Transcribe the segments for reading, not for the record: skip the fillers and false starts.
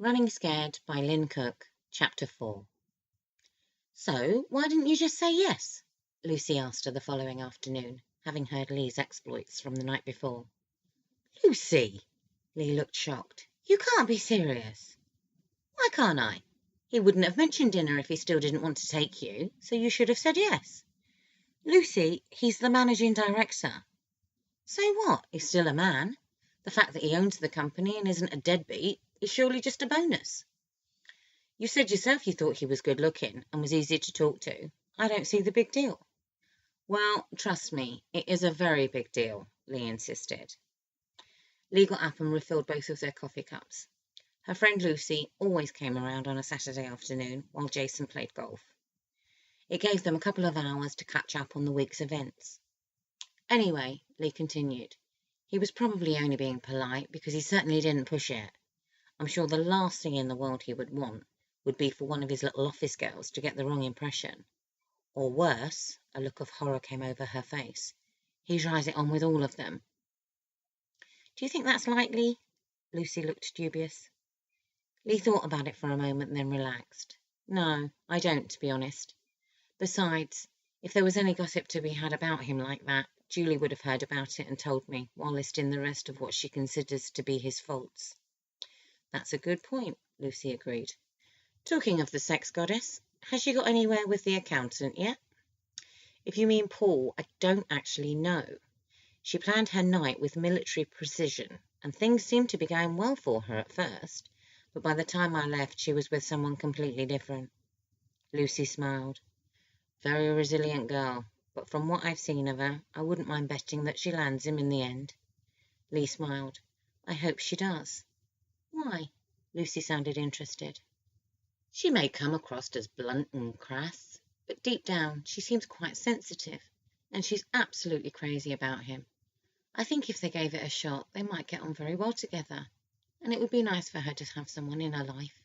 Running Scared by Lynn Cook, Chapter 4. So, why didn't you just say yes? Lucy asked her the following afternoon, having heard Lee's exploits from the night before. Lucy! Lee looked shocked. You can't be serious. Why can't I? He wouldn't have mentioned dinner if he still didn't want to take you, so you should have said yes. Lucy, he's the managing director. So what? He's still a man. The fact that he owns the company and isn't a deadbeat is surely just a bonus. You said yourself you thought he was good looking and was easy to talk to. I don't see the big deal. Well, trust me, it is a very big deal, Lee insisted. Lee got up and refilled both of their coffee cups. Her friend Lucy always came around on a Saturday afternoon while Jason played golf. It gave them a couple of hours to catch up on the week's events. Anyway, Lee continued, he was probably only being polite because he certainly didn't push it. I'm sure the last thing in the world he would want would be for one of his little office girls to get the wrong impression. Or worse, a look of horror came over her face. He tries it on with all of them. Do you think that's likely? Lucy looked dubious. Lee thought about it for a moment and then relaxed. No, I don't, to be honest. Besides, if there was any gossip to be had about him like that, Julie would have heard about it and told me, while listing the rest of what she considers to be his faults. That's a good point, Lucy agreed. Talking of the sex goddess, has she got anywhere with the accountant yet? If you mean Paul, I don't actually know. She planned her night with military precision, and things seemed to be going well for her at first, but by the time I left she was with someone completely different. Lucy smiled. Very resilient girl, but from what I've seen of her, I wouldn't mind betting that she lands him in the end. Lee smiled. I hope she does. Why? Lucy sounded interested. She may come across as blunt and crass, but deep down she seems quite sensitive, and she's absolutely crazy about him. I think if they gave it a shot, they might get on very well together, and it would be nice for her to have someone in her life.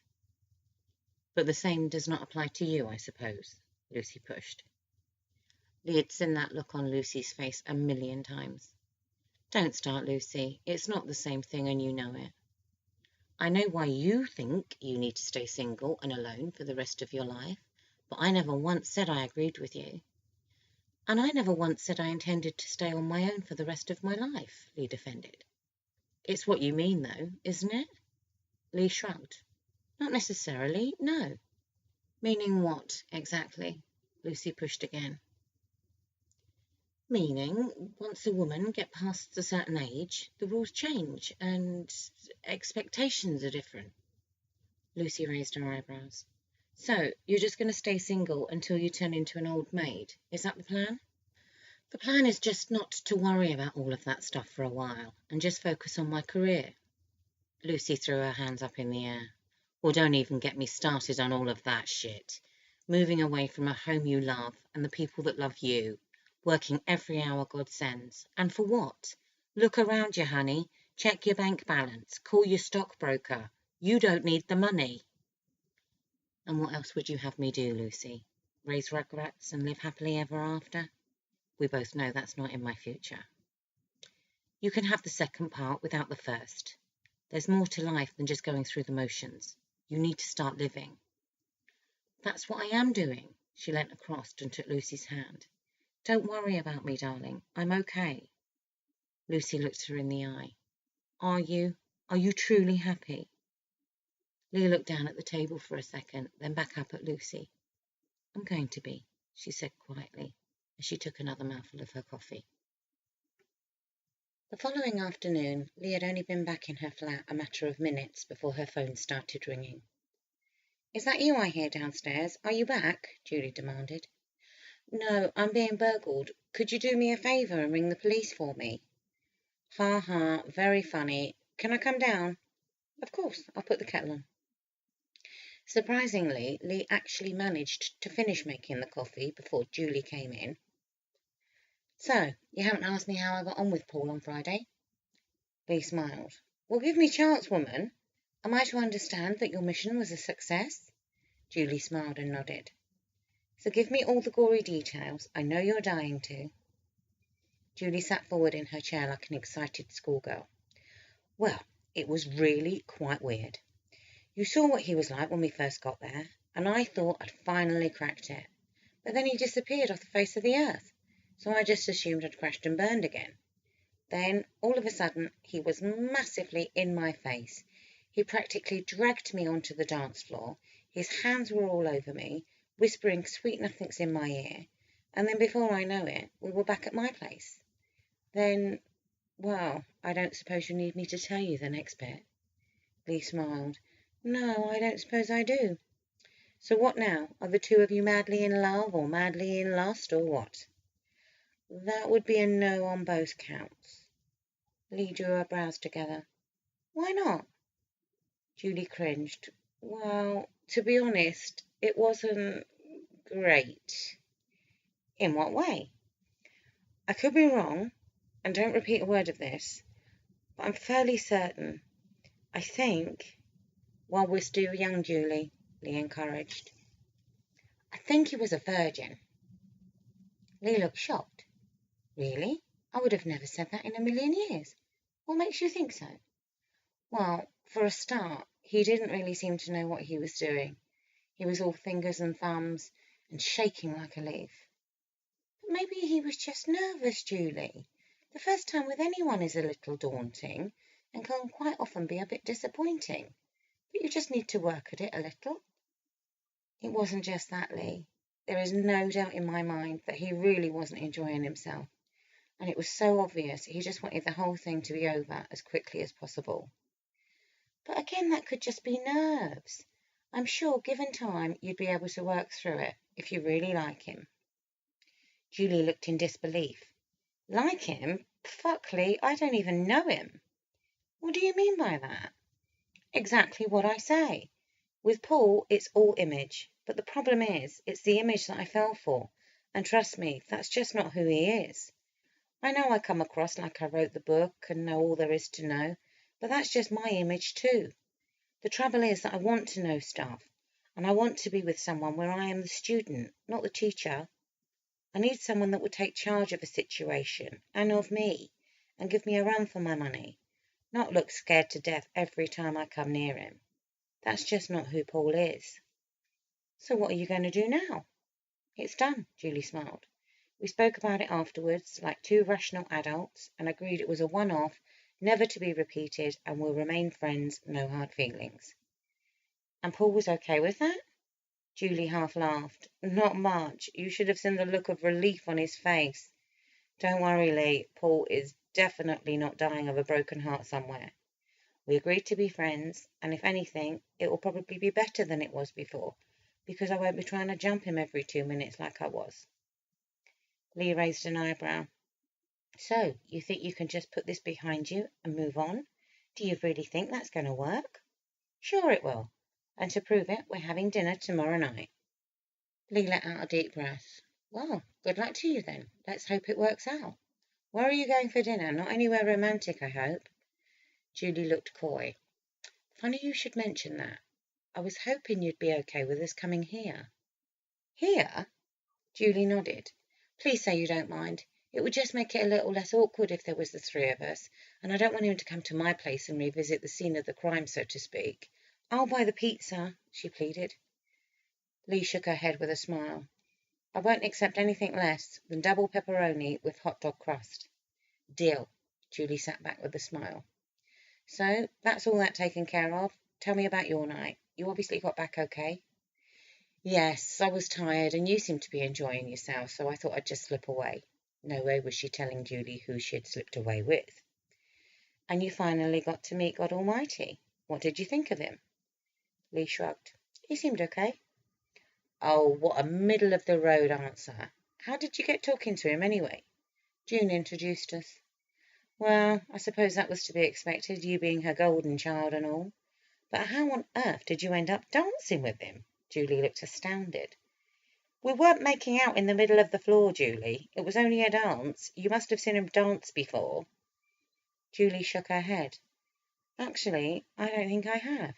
But the same does not apply to you, I suppose, Lucy pushed. Lee had seen that look on Lucy's face a million times. Don't start, Lucy. It's not the same thing and you know it. I know why you think you need to stay single and alone for the rest of your life, but I never once said I agreed with you. And I never once said I intended to stay on my own for the rest of my life, Lee defended. It's what you mean, though, isn't it? Lee shrugged. Not necessarily, no. Meaning what, exactly? Lucy pushed again. Meaning, once a woman gets past a certain age, the rules change and expectations are different. Lucy raised her eyebrows. So, you're just going to stay single until you turn into an old maid? Is that the plan? The plan is just not to worry about all of that stuff for a while and just focus on my career. Lucy threw her hands up in the air. Well, don't even get me started on all of that shit. Moving away from a home you love and the people that love you. Working every hour God sends. And for what? Look around you, honey. Check your bank balance. Call your stockbroker. You don't need the money. And what else would you have me do, Lucy? Raise rugrats and live happily ever after? We both know that's not in my future. You can have the second part without the first. There's more to life than just going through the motions. You need to start living. That's what I am doing. She leant across and took Lucy's hand. Don't worry about me, darling. I'm okay. Lucy looked her in the eye. Are you? Are you truly happy? Lee looked down at the table for a second, then back up at Lucy. I'm going to be, she said quietly, as she took another mouthful of her coffee. The following afternoon, Lee had only been back in her flat a matter of minutes before her phone started ringing. Is that you I hear downstairs? Are you back? Julie demanded. No, I'm being burgled. Could you do me a favour and ring the police for me? Ha ha, very funny. Can I come down? Of course, I'll put the kettle on. Surprisingly, Lee actually managed to finish making the coffee before Julie came in. So, you haven't asked me how I got on with Paul on Friday? Lee smiled. Well, give me a chance, woman. Am I to understand that your mission was a success? Julie smiled and nodded. So give me all the gory details. I know you're dying to. Julie sat forward in her chair like an excited schoolgirl. Well, it was really quite weird. You saw what he was like when we first got there, and I thought I'd finally cracked it. But then he disappeared off the face of the earth, so I just assumed I'd crashed and burned again. Then, all of a sudden, he was massively in my face. He practically dragged me onto the dance floor. His hands were all over me, whispering sweet nothings in my ear. And then before I know it, we were back at my place. Then, well, I don't suppose you need me to tell you the next bit. Lee smiled. No, I don't suppose I do. So what now? Are the two of you madly in love or madly in lust or what? That would be a no on both counts. Lee drew her brows together. Why not? Julie cringed. Well, to be honest, it wasn't great. In what way? I could be wrong, and don't repeat a word of this, but I'm fairly certain. I think, while we're still young, Julie, Lee encouraged. I think he was a virgin. Lee looked shocked. Really? I would have never said that in a million years. What makes you think so? Well, for a start, he didn't really seem to know what he was doing. He was all fingers and thumbs and shaking like a leaf. But maybe he was just nervous, Julie. The first time with anyone is a little daunting and can quite often be a bit disappointing. But you just need to work at it a little. It wasn't just that, Lee. There is no doubt in my mind that he really wasn't enjoying himself. And it was so obvious he just wanted the whole thing to be over as quickly as possible. But again, that could just be nerves. I'm sure, given time, you'd be able to work through it if you really like him. Julie looked in disbelief. Like him? Fuck, Lee, I don't even know him. What do you mean by that? Exactly what I say. With Paul, it's all image. But the problem is, it's the image that I fell for. And trust me, that's just not who he is. I know I come across like I wrote the book and know all there is to know, but that's just my image too. The trouble is that I want to know stuff, and I want to be with someone where I am the student, not the teacher. I need someone that will take charge of a situation, and of me, and give me a run for my money, not look scared to death every time I come near him. That's just not who Paul is. So what are you going to do now? It's done, Julie smiled. We spoke about it afterwards, like two rational adults, and agreed it was a one-off, never to be repeated, and will remain friends, no hard feelings. And Paul was okay with that? Julie half laughed. Not much. You should have seen the look of relief on his face. Don't worry, Lee. Paul is definitely not dying of a broken heart somewhere. We agreed to be friends, and if anything, it will probably be better than it was before, because I won't be trying to jump him every 2 minutes like I was. Lee raised an eyebrow. So, you think you can just put this behind you and move on? Do you really think that's going to work? Sure it will. And to prove it, we're having dinner tomorrow night. Lee let out a deep breath. Well, good luck to you then. Let's hope it works out. Where are you going for dinner? Not anywhere romantic, I hope. Julie looked coy. Funny you should mention that. I was hoping you'd be okay with us coming here. Here? Julie nodded. Please say you don't mind. It would just make it a little less awkward if there was the three of us, and I don't want him to come to my place and revisit the scene of the crime, so to speak. I'll buy the pizza, she pleaded. Lee shook her head with a smile. I won't accept anything less than double pepperoni with hot dog crust. Deal. Julie sat back with a smile. So, that's all that taken care of. Tell me about your night. You obviously got back okay? Yes, I was tired, and you seemed to be enjoying yourself, so I thought I'd just slip away. No way was she telling Julie who she had slipped away with. And you finally got to meet God Almighty. What did you think of him? Lee shrugged. He seemed okay. Oh, what a middle-of-the-road answer. How did you get talking to him, anyway? June introduced us. Well, I suppose that was to be expected, you being her golden child and all. But how on earth did you end up dancing with him? Julie looked astounded. We weren't making out in the middle of the floor, Julie. It was only a dance. You must have seen him dance before. Julie shook her head. Actually, I don't think I have.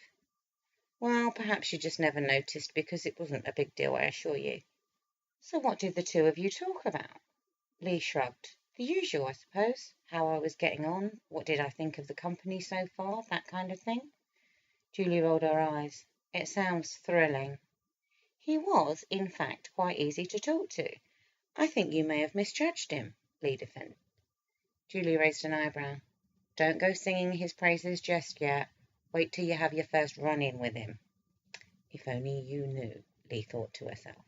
Well, perhaps you just never noticed, because it wasn't a big deal, I assure you. So what did the two of you talk about? Lee shrugged. The usual, I suppose. How I was getting on, what did I think of the company so far, that kind of thing. Julie rolled her eyes. It sounds thrilling. He was, in fact, quite easy to talk to. I think you may have misjudged him, Lee defended. Julie raised an eyebrow. Don't go singing his praises just yet. Wait till you have your first run-in with him. If only you knew, Lee thought to herself.